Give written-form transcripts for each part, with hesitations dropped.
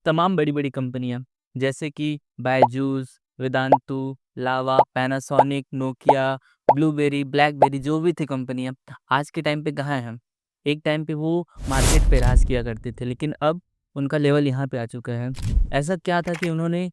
तमाम बड़ी-बड़ी कंपनियाँ जैसे कि बायजूस, वेदांतु, लावा, पैनासोनिक, नोकिया, ब्लूबेरी, ब्लैकबेरी जो भी थी कंपनियाँ, आज के टाइम पे कहाँ हैं? एक टाइम पे वो मार्केट पे राज किया करते थे, लेकिन अब उनका लेवल यहाँ पे आ चुका है। ऐसा क्या था कि उन्होंने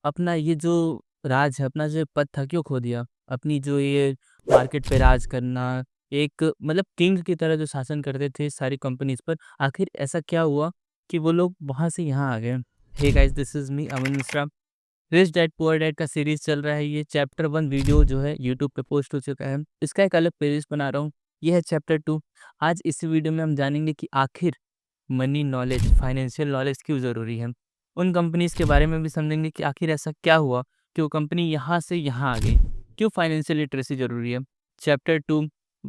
अपना ये जो राज है, अपना जो पद था क्यों खो दिया? अपनी जो ये मार्केट पे राज करना, एक मतलब किंग की तरह जो शासन करते थे सारी कंपनीज़ पर, आखिर ऐसा क्या हुआ कि वो लोग वहाँ से यहाँ आ गए? Hey guys, this is me Aman Mishra. Rich dad poor dad का सीरीज़ चल रहा है, ये चैप्टर 1 वीडियो जो है यूट्यूब पे पोस्ट हो चुका है। इसका एक अलग प्लेलिस्ट बना रहा हूँ, ये है चैप्टर 2। आज इस वीडियो में हम जानेंगे कि आखिर मनी नॉलेज, फाइनेंशियल नॉलेज क्यों ज़रूरी है? उन कंपनीज़ के बारे में भी समझेंगे कि आखिर ऐसा क्या हुआ कि वो कंपनी यहाँ से यहाँ आ गई? क्यों फाइनेंशियल लिटरेसी ज़रूरी है? Chapter 2,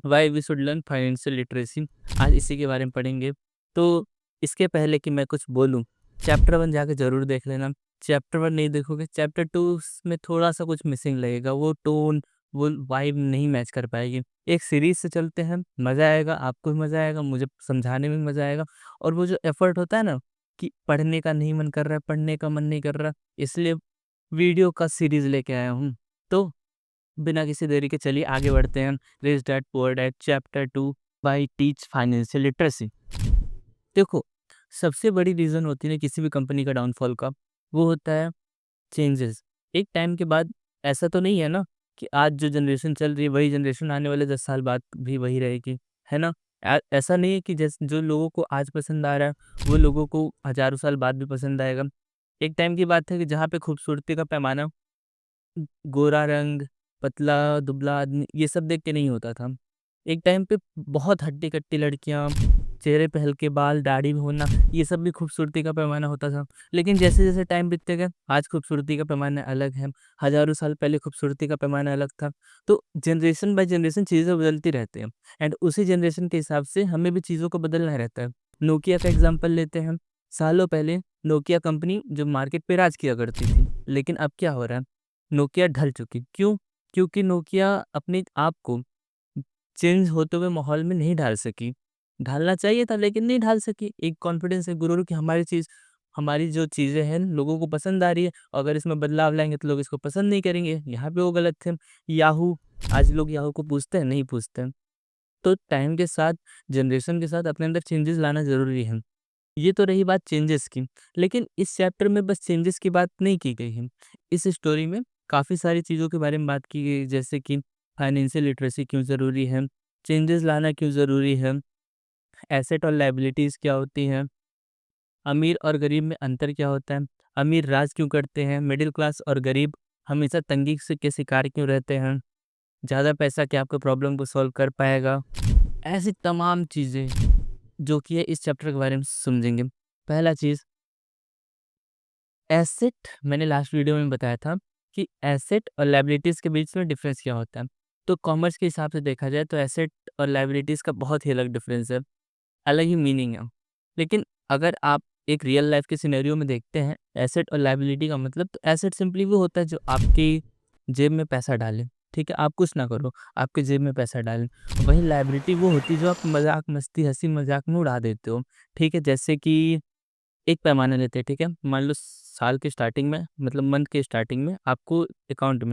why we should learn financial literacy, आज इसी के बारे में पढ़ेंगे। तो इसके पहले कि मैं कुछ बोलूँ, चैप्टर 1 जाके ज़रूर देख लेना। चैप्टर 1 नहीं देखोगे, चैप्टर 2 में थोड़ा-सा कुछ मिसिंग लगेगा, वो टोन, वो वाइब नहीं मैच कर पाएगी। एक सीरीज़ से चलते हैं, मज़ा आएगा, आपको भी मज़ा आएगा, मुझे समझाने में मज़ा आएगा। और वो जो एफर्ट होता है ना कि पढ़ने का नहीं मन कर रहा है, पढ़ने का मन नहीं कर रहा, इसलिए वीडियो का सीरीज़ लेके आया हूँ। तो बिना किसी देरी के चलिए आगे बढ़ते हैं। Rich dad poor dad chapter 2, why teach financial literacy. देखो, सबसे बड़ी रीज़न होती है ना किसी भी कंपनी का डाउनफॉल का, वो होता है चेंजेस। एक टाइम के बाद ऐसा तो नहीं है ना कि आज जो जनरेशन चल रही है वही जनरेशन आने वाले 10 साल बाद भी वही रहेगी, है ना? ऐसा नहीं है कि जो लोगों को आज पसंद आ रहा है वो लोगों को हज़ारों साल बाद भी पसंद आएगा। एक टाइम की बात है कि जहाँ पे खूबसूरती का पैमाना गोरा रंग, पतला, दुबला आदमी ये सब देख के नहीं होता था। एक टाइम पे बहुत हट्टी-कट्टी लड़कियाँ, चेहरे पे हल्के बाल, दाढ़ी होना, ये सब भी खूबसूरती का पैमाना होता था। लेकिन जैसे-जैसे टाइम बीतते गए, आज खूबसूरती का पैमाना अलग है। हज़ारों साल पहले खूबसूरती का पैमाना अलग था। तो जनरेशन बाय जनरेशन चीज़ें बदलती रहती हैं एंड उसी जनरेशन के हिसाब से हमें भी चीज़ों को बदलना रहता है। नोकिया का एग्ज़ाम्पल लेते हैं। सालों पहले नोकिया कंपनी जो मार्केट पे राज किया करती थी। लेकिन अब क्या हो रहा है? नोकिया ढल चुकी। क्यों? क्योंकि नोकिया अपने आप को चेंज होते हुए माहौल में नहीं ढाल सकी। ढालना चाहिए था लेकिन नहीं ढाल सकी। एक कॉन्फिडेंस, एक गुरूर कि हमारी जो चीज़ें हैं लोगों को पसंद आ रही है, अगर इसमें बदलाव लाएँगे तो लोग इसको पसंद नहीं करेंगे। यहाँ पे वो गलत थे। याहू, आज लोग याहू को पूछते हैं? नहीं पूछते हैं। तो टाइम के साथ, जनरेशन के साथ अपने अंदर चेंजेस लाना ज़रूरी है। ये तो रही बात चेंजेस की, लेकिन इस चैप्टर में बस चेंजेस की बात नहीं की गई है। इस स्टोरी में काफ़ी सारी चीज़ों के बारे में बात की गई, जैसे कि फाइनेंशियल लिटरेसी क्यों ज़रूरी है, चेंजेस लाना क्यों ज़रूरी है, एसेट और लायबिलिटीज़ क्या होती हैं, अमीर और गरीब में अंतर क्या होता है, अमीर राज क्यों करते हैं, मिडिल क्लास और गरीब हमेशा तंगी से के शिकार क्यों रहते हैं, ज़्यादा पैसा क्या आपको प्रॉब्लम को सॉल्व कर पाएगा। ऐसी तमाम चीज़ें जो कि है इस चैप्टर के बारे में समझेंगे। पहला चीज़, एसेट, मैंने लास्ट वीडियो में बताया था कि एसेट और लायबिलिटीज़ के बीच में डिफरेंस क्या होता है। तो कॉमर्स के हिसाब से देखा जाए तो एसेट और लायबिलिटीज़ का बहुत ही अलग डिफरेंस है, अलग ही मीनिंग है। लेकिन अगर आप एक रियल लाइफ के सिनेरियो में देखते हैं, एसेट और लायबिलिटी का मतलब, तो एसेट सिंपली वो होता है जो आपकी जेब में पैसा डाले, ठीक है? आप कुछ ना करो, आपके जेब में पैसा डालें। वहीं लायबिलिटी वो होती है जो आप मज़ाक, मस्ती, हँसी-मज़ाक में उड़ा देते हो, ठीक है? जैसे कि एक पैमाना लेते हैं, ठीक है? मान लो साल के स्टार्टिंग में, मतलब मंथ के स्टार्टिंग में आपके अकाउंट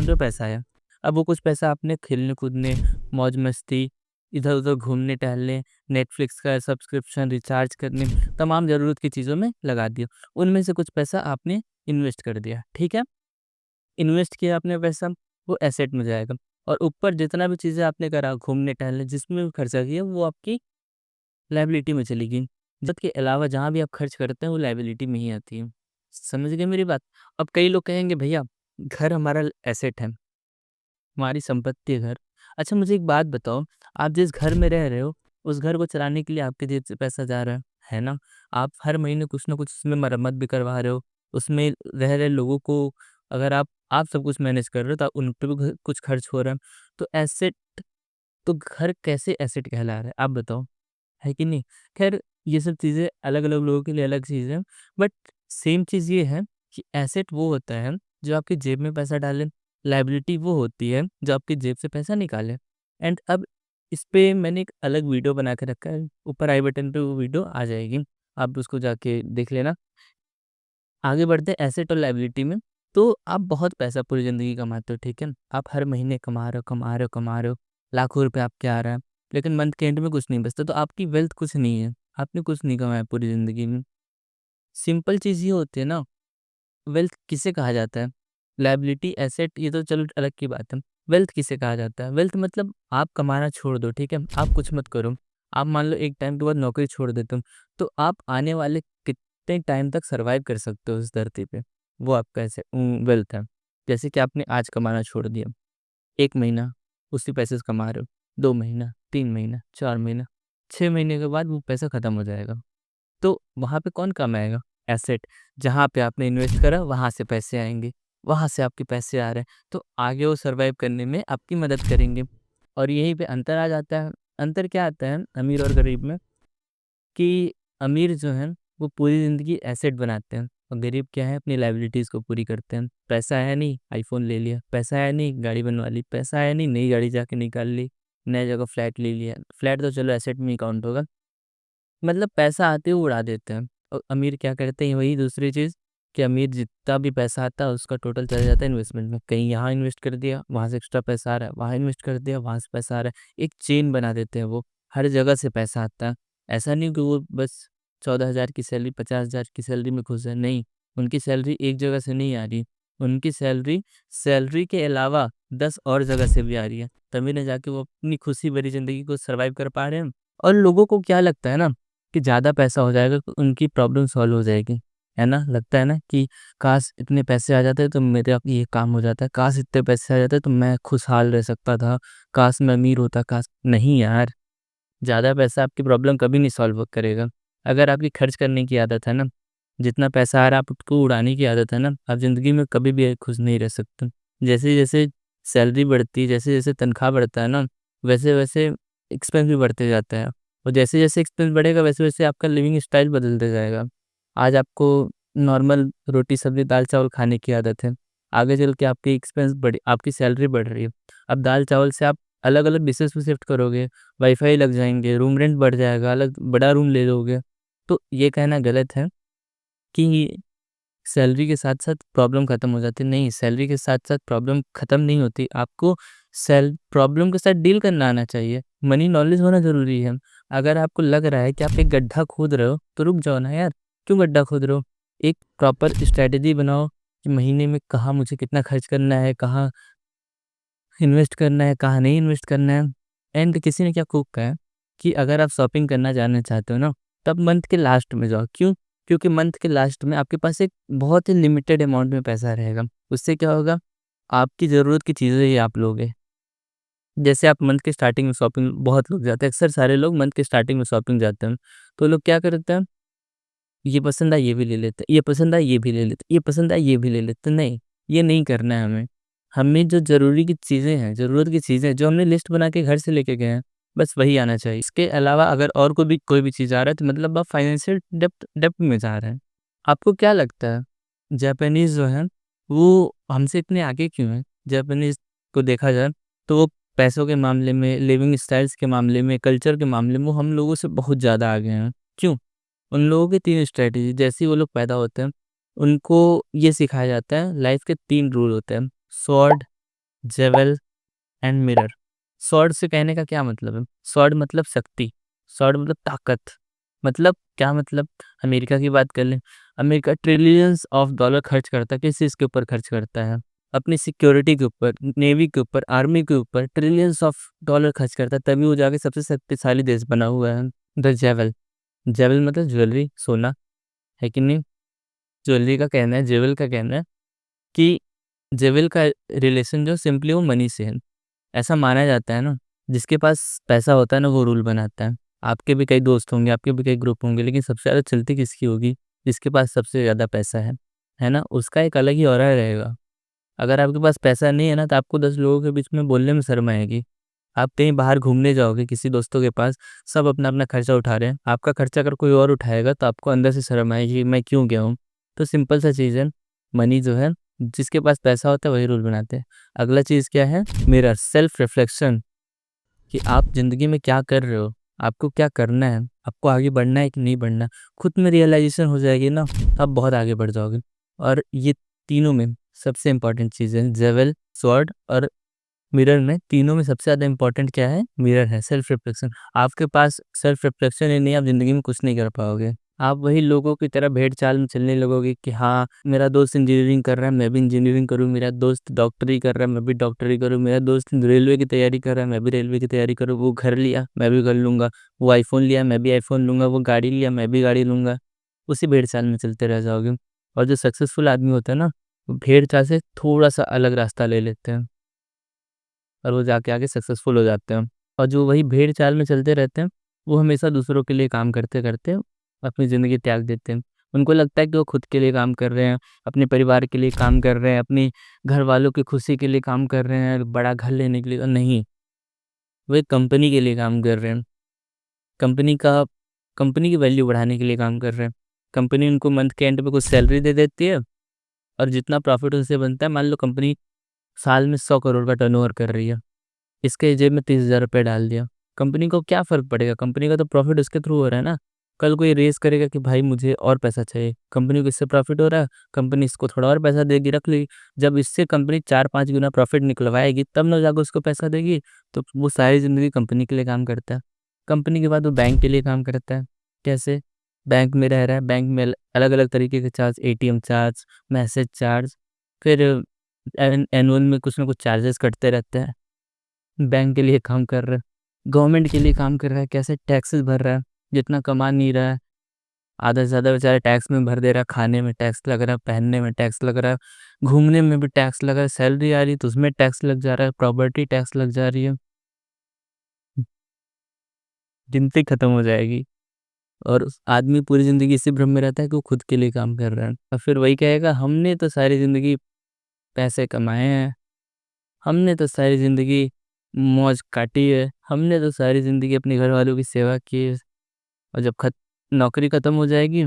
में पैसा आया। अब वो कुछ पैसा आपने खेलने-कूदने, मौज-मस्ती, इधर-उधर घूमने-टहलने, नेटफ्लिक्स का सब्सक्रिप्शन रिचार्ज करने, तमाम ज़रूरत की चीज़ों में लगा दिया। उनमें से कुछ पैसा आपने इन्वेस्ट कर दिया, ठीक है? इन्वेस्ट किया आपने पैसा, वो एसेट में जाएगा और ऊपर जितना भी चीज़ें आपने करा, घूमने-टहलने, जिसमें भी खर्चा किया, वो आपकी लायबिलिटी में चली गई। बचत के अलावा जहाँ भी आप खर्च करते हैं वो लायबिलिटी में ही आती है। समझ गए मेरी बात? अब कई लोग कहेंगे भैया घर हमारा एसेट है, हमारी संपत्ति है घर। अच्छा मुझे एक बात बताओ, आप जिस घर में रह रहे हो, उस घर को चलाने के लिए आपके जेब से पैसा जा रहा है ना? आप हर महीने कुछ न कुछ उसमें मरम्मत भी करवा रहे हो, उसमें रह रहे लोगों को अगर आप सब कुछ मैनेज कर रहे हो तो उन पे भी कुछ खर्च हो रहा है। तो एसेट, तो घर कैसे एसेट कहला रहा है? आप बताओ। है कि नहीं? ख़ैर ये सब चीज़ें अलग-अलग लोगों के लिए अलग चीज़ है, बट सेम चीज़ ये है कि एसेट वो होता है जो आपकी जेब में पैसा डाले, लायबिलिटी वो होती है जो आपकी जेब से पैसा निकाले। एंड अब इस पे मैंने एक अलग वीडियो बना के रखा है, ऊपर आई बटन पे वो वीडियो आ जाएगी, आप उसको जाके देख लेना। आगे बढ़ते हैं एसेट और लायबिलिटी में। तो आप बहुत पैसा पूरी ज़िंदगी कमाते हो, ठीक है? आप हर महीने कमा रहे हो, कमा रहे हो, कमा रहे हो, लाखों रुपए आपके आ रहा है, लेकिन मंथ के एंड में कुछ नहीं बचता, तो आपकी वेल्थ कुछ नहीं है। आपने कुछ नहीं कमाया पूरी ज़िंदगी में। सिंपल चीज़ ये होती है ना, वेल्थ किसे कहा जाता है? लायबिलिटी, एसेट ये तो चलो अलग की बात है। वेल्थ किसे कहा जाता है? वेल्थ मतलब आप कमाना छोड़ दो, ठीक है? आप कुछ मत करो। आप मान लो एक टाइम के बाद नौकरी छोड़ देते हो, तो आप आने वाले कितने टाइम तक सर्वाइव कर सकते हो इस धरती पे? वो आपका वेल्थ है। जैसे कि आपने आज कमाना छोड़ दिया, 1 महीना उसी पैसे से कमा रहे हो, 2 महीना, 3 महीना, 4 महीना, 6 महीने के बाद वो पैसा खत्म हो जाएगा। तो वहाँ पे कौन काम आएगा? एसेट। जहाँ पे आपने इन्वेस्ट करा वहाँ से पैसे आएँगे, वहाँ से आपके पैसे आ रहे हैं, तो आगे वो सर्वाइव करने में आपकी मदद करेंगे। और यहीं पे अंतर आ जाता है। अंतर क्या आता है अमीर और गरीब में? कि अमीर जो हैं वो पूरी ज़िंदगी एसेट बनाते हैं और गरीब क्या है अपनी लायबिलिटीज़ को पूरी करते हैं। पैसा है नहीं, आईफ़ोन ले लिया, पैसा है नहीं, गाड़ी बनवा ली, पैसा है नहीं, नई गाड़ी जाके निकाल ली, नई जगह फ्लैट ले लिया। फ्लैट तो चलो एसेट में ही काउंट होगा। मतलब पैसा आते ही उड़ा देते हैं। और अमीर क्या करते हैं वही दूसरी चीज़, कि अमीर जितना भी पैसा आता है उसका टोटल चला जाता है इन्वेस्टमेंट में। कहीं यहाँ इन्वेस्ट कर दिया, वहाँ से एक्स्ट्रा पैसा आ रहा है, वहाँ इन्वेस्ट कर दिया, वहाँ से पैसा आ रहा है। एक चेन बना देते हैं वो, हर जगह से पैसा आता है। ऐसा नहीं कि वो बस 14,000 की सैलरी, 50,000 की सैलरी में खुश है, नहीं। उनकी सैलरी एक जगह से नहीं आ रही, उनकी सैलरी सैलरी के अलावा 10 और जगह से भी आ रही है। तभी ना जाके वो अपनी खुशी भरी ज़िंदगी को सर्वाइव कर पा रहे हैं। और लोगों को क्या लगता है ना, कि ज़्यादा पैसा हो जाएगा तो उनकी प्रॉब्लम सॉल्व हो जाएगी, है ना? लगता है ना कि काश इतने पैसे आ जाते तो मेरा ये काम हो जाता, काश इतने पैसे आ जाते तो मैं खुशहाल रह सकता था, काश मैं अमीर होता, काश नहीं यार, ज़्यादा पैसा आपकी प्रॉब्लम कभी नहीं सॉल्व करेगा। अगर आपकी खर्च करने की आदत है ना, जितना पैसा आ रहा है आप उसको उड़ाने की आदत है ना, आप ज़िंदगी में कभी भी खुश नहीं रह सकते। जैसे-जैसे सैलरी बढ़ती है, जैसे-जैसे तनख्वाह बढ़ता है ना, वैसे-वैसे एक्सपेंस भी बढ़ते जाता है। और जैसे-जैसे एक्सपेंस बढ़ेगा वैसे-वैसे आपका लिविंग स्टाइल बदलते जाएगा। आज आपको नॉर्मल रोटी, सब्ज़ी, दाल-चावल खाने की आदत है। आगे चल के आपकी एक्सपेंस बढ़ आपकी सैलरी बढ़ रही है। अब दाल-चावल से आप अलग-अलग डिशेज़ में शिफ्ट करोगे, वाई-फाई लग जाएँगे, रूम रेंट बढ़ जाएगा, अलग बड़ा रूम ले लोगे। तो ये कहना गलत है कि सैलरी के साथ-साथ प्रॉब्लम खत्म हो जाती है। नहीं, सैलरी के साथ-साथ प्रॉब्लम खत्म नहीं होती। आपको प्रॉब्लम के साथ डील करना आना चाहिए। मनी नॉलेज होना ज़रूरी है। अगर आपको लग रहा है कि आप एक गड्ढा खोद रहे हो, तो रुक जाओ ना यार, क्यों गड्ढा खोद रहे हो? एक प्रॉपर स्ट्रैटेजी बनाओ कि महीने में कहाँ मुझे कितना खर्च करना है, कहाँ इन्वेस्ट करना है, कहाँ नहीं इन्वेस्ट करना है। एंड किसी ने क्या खूब कहा है कि अगर आप शॉपिंग करना जाना चाहते हो ना, तब मंथ के लास्ट में जाओ। क्यों? क्योंकि मंथ के लास्ट में आपके पास एक बहुत ही लिमिटेड अमाउंट में पैसा रहेगा। उससे क्या होगा, आपकी ज़रूरत की चीज़ें ही आप लोगे। जैसे आप मंथ के स्टार्टिंग में शॉपिंग बहुत लोग जाते हैं, अक्सर सारे लोग मंथ के स्टार्टिंग में शॉपिंग जाते हैं। तो लोग क्या करते हैं, ये पसंद आया ये भी ले लेते हैं, ये पसंद आया ये भी ले लेते हैं, ये पसंद आया ये भी ले लेते हैं। नहीं, ये नहीं करना है हमें। हमें जो ज़रूरी की चीज़ें हैं, ज़रूरत की चीज़ें जो हमने लिस्ट बना के घर से लेके गए हैं, बस वही आना चाहिए। इसके अलावा अगर और कोई भी चीज़ आ रहा है तो मतलब आप फाइनेंशियल डेप्थ में जा रहे हैं। आपको क्या लगता है, जापानीज़ जो हैं, वो हमसे इतने आगे क्यों हैं? जापानीज़ को देखा जाए तो वो पैसों के मामले में, लिविंग स्टाइल्स के मामले में, कल्चर के मामले में वो हम लोगों से बहुत ज़्यादा आगे हैं। क्यों? उन लोगों की 3 स्ट्रैटेजी, जैसे ही वो लोग पैदा होते हैं, उनको ये सिखाया जाता है लाइफ़ के 3 रूल होते हैं, sword, jewel and mirror. Sword से कहने का क्या मतलब है? स्वॉर्ड मतलब शक्ति, स्वॉर्ड मतलब ताकत। मतलब क्या मतलब? अमेरिका की बात कर लें, अमेरिका ट्रिलियंस ऑफ डॉलर खर्च करता है, किस चीज़ के ऊपर खर्च करता है? अपनी सिक्योरिटी के ऊपर, नेवी के ऊपर, आर्मी के ऊपर ट्रिलियंस ऑफ डॉलर खर्च करता है, तभी वो जाके सबसे शक्तिशाली देश बना हुआ है। द जेवेल, जेवेल मतलब ज्वेलरी, सोना, है कि नहीं? ज्वेलरी का कहना है, जेवेल का कहना है कि जेवेल का रिलेशन जो सिंपली वो मनी से है। ऐसा माना जाता है ना, जिसके पास पैसा होता है ना वो रूल बनाता है। आपके भी कई दोस्त होंगे, आपके भी कई ग्रुप होंगे, लेकिन सबसे ज़्यादा चलती किसकी होगी? जिसके पास सबसे ज़्यादा पैसा है ना? उसका एक अलग ही ऑरा रहेगा। अगर आपके पास पैसा नहीं है ना, तो आपको 10 लोगों के बीच में बोलने में शर्म आएगी। आप कहीं बाहर घूमने जाओगे किसी दोस्तों के पास, सब अपना-अपना खर्चा उठा रहे हैं। आपका खर्चा अगर कोई और उठाएगा तो आपको अंदर से शर्म आएगी कि मैं क्यों गया हूँ? तो सिंपल सा चीज़ है, मनी जो है, जिसके पास पैसा होता है वही रूल बनाते हैं। अगला चीज़ क्या है? मिरर, सेल्फ रिफ्लेक्शन, कि आप ज़िंदगी में क्या कर रहे हो? आपको क्या करना है? आपको आगे बढ़ना है कि नहीं बढ़ना? खुद में रियलाइज़ेशन हो जाएगी ना, तो आप बहुत आगे बढ़ जाओगे। और ये तीनों में सबसे इम्पोर्टेंट चीज़ है जेवल, स्वॉर्ड और मिरर में, तीनों में सबसे ज़्यादा इम्पोर्टेंट क्या है? मिरर है, सेल्फ रिफ्लेक्शन। आपके पास सेल्फ रिफ्लेक्शन ही नहीं है, आप ज़िंदगी में कुछ नहीं कर पाओगे। आप वही लोगों की तरह भेड़-चाल में चलने लगोगे कि हाँ, मेरा दोस्त इंजीनियरिंग कर रहा है, मैं भी इंजीनियरिंग करूँ, मेरा दोस्त डॉक्टरी कर रहा है, मैं भी डॉक्टरी करूँ, मेरा दोस्त रेलवे की तैयारी कर रहा है, मैं भी रेलवे की तैयारी करूँ, वो घर लिया, मैं भी घर लूँगा, वो आईफ़ोन लिया, मैं भी आईफ़ोन लूँगा, वो गाड़ी लिया, मैं भी गाड़ी लूँगा। उसी भेड़-चाल में चलते रह जाओगे। और जो सक्सेसफुल आदमी होता है ना, वो भेड़-चाल से थोड़ा-सा अलग रास्ता ले लेते हैं। और वो जाके आगे सक्सेसफुल हो जाते हैं। और जो वही भेड़-चाल में चलते रहते हैं, वो हमेशा दूसरों के लिए काम करते-करते अपनी ज़िंदगी त्याग देते हैं। उनको लगता है कि वो खुद के लिए काम कर रहे हैं, अपने परिवार के लिए काम कर रहे हैं, अपनी घरवालों की खुशी के लिए काम कर रहे हैं, बड़ा घर लेने के लिए नहीं, वो एक कंपनी के लिए काम कर रहे हैं। कंपनी का कंपनी की वैल्यू बढ़ाने के लिए काम कर रहे हैं। कंपनी उनको मंथ के एंड पे कुछ सैलरी दे देती है और जितना प्रॉफ़िट उनसे बनता है, मान लो कंपनी साल में 100 करोड़ का टर्नओवर कर रही है। इसके जेब में 30,000 रुपए डाल दिया। कंपनी को क्या फ़र्क पड़ेगा? कंपनी का तो प्रॉफ़िट उसके थ्रू हो रहा है ना। कल कोई रेज़ करेगा कि भाई मुझे और पैसा चाहिए। कंपनी को इससे प्रॉफ़िट हो रहा है, कंपनी इसको थोड़ा और पैसा देगी, रख ली। जब इससे कंपनी 4-5 गुना प्रॉफ़िट निकलवाएगी तब ना जाके उसको पैसा देगी। तो वो सारी ज़िंदगी कंपनी के लिए काम करता है। कंपनी के बाद वो बैंक के लिए काम करता है। कैसे? बैंक में रह रहा है, बैंक में अलग-अलग तरीके के charge, ATM charge, message charge, फिर एनुअल में कुछ ना कुछ चार्जेस कटते रहते हैं। बैंक के लिए काम कर रहा है, गवर्नमेंट के लिए काम कर रहा है, कैसे टैक्सेस भर रहा है, जितना कमा नहीं रहा है, आधा से ज़्यादा बेचारा टैक्स में भर दे रहा है, खाने में टैक्स लग रहा है, पहनने में टैक्स लग रहा है, घूमने में भी टैक्स लग रहा है, सैलरी आ रही है तो उसमें टैक्स लग जा रहा है, प्रॉपर्टी टैक्स लग जा रही है, गिनती खत्म हो जाएगी। और उस आदमी पूरी ज़िंदगी इसी भ्रम में रहता है कि वो खुद के लिए काम कर रहा है और फिर वही कहेगा हमने तो सारी ज़िंदगी पैसे कमाए हैं, हमने तो सारी ज़िंदगी मौज काटी है, हमने तो सारी ज़िंदगी अपने घरवालों की सेवा की है। और जब नौकरी खत्म हो जाएगी,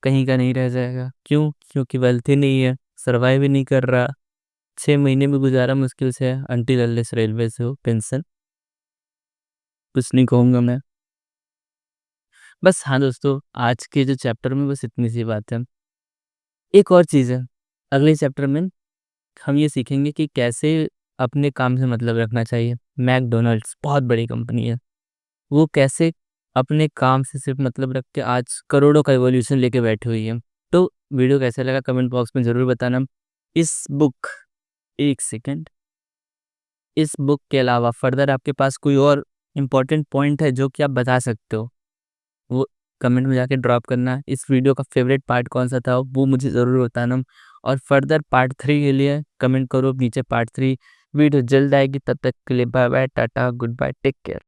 कहीं का नहीं रह जाएगा। क्यों? क्योंकि वेल्थ ही नहीं है, सर्वाइव ही नहीं कर रहा। 6 महीने में गुज़ारा मुश्किल से है, अनटिल अनलेस रेलवे से हो पेंशन, कुछ नहीं कहूँगा मैं। बस हाँ दोस्तों, आज के जो चैप्टर में बस इतनी सी बात है। एक और चीज़ है, अगले चैप्टर में हम ये सीखेंगे कि कैसे अपने काम से मतलब रखना चाहिए। मैकडॉनल्ड्स बहुत बड़ी कंपनी है, वो कैसे अपने काम से सिर्फ़ मतलब रख के आज करोड़ों का इवोल्यूशन लेके बैठी हुई है। तो वीडियो कैसा लगा कमेंट बॉक्स में ज़रूर बताना। इस बुक एक सेकंड, इस बुक के अलावा फ़र्दर आपके पास कोई और इम्पोर्टेंट पॉइंट है जो कि आप बता सकते हो, वो कमेंट में जाके ड्रॉप करना। इस वीडियो का फ़ेवरेट पार्ट कौन-सा था वो मुझे ज़रूर बताना और फ़र्दर पार्ट 3 के लिए कमेंट करो नीचे पार्ट 3। वीडियो जल्द आएगी, तब तक के लिए bye bye, tata, goodbye, take care.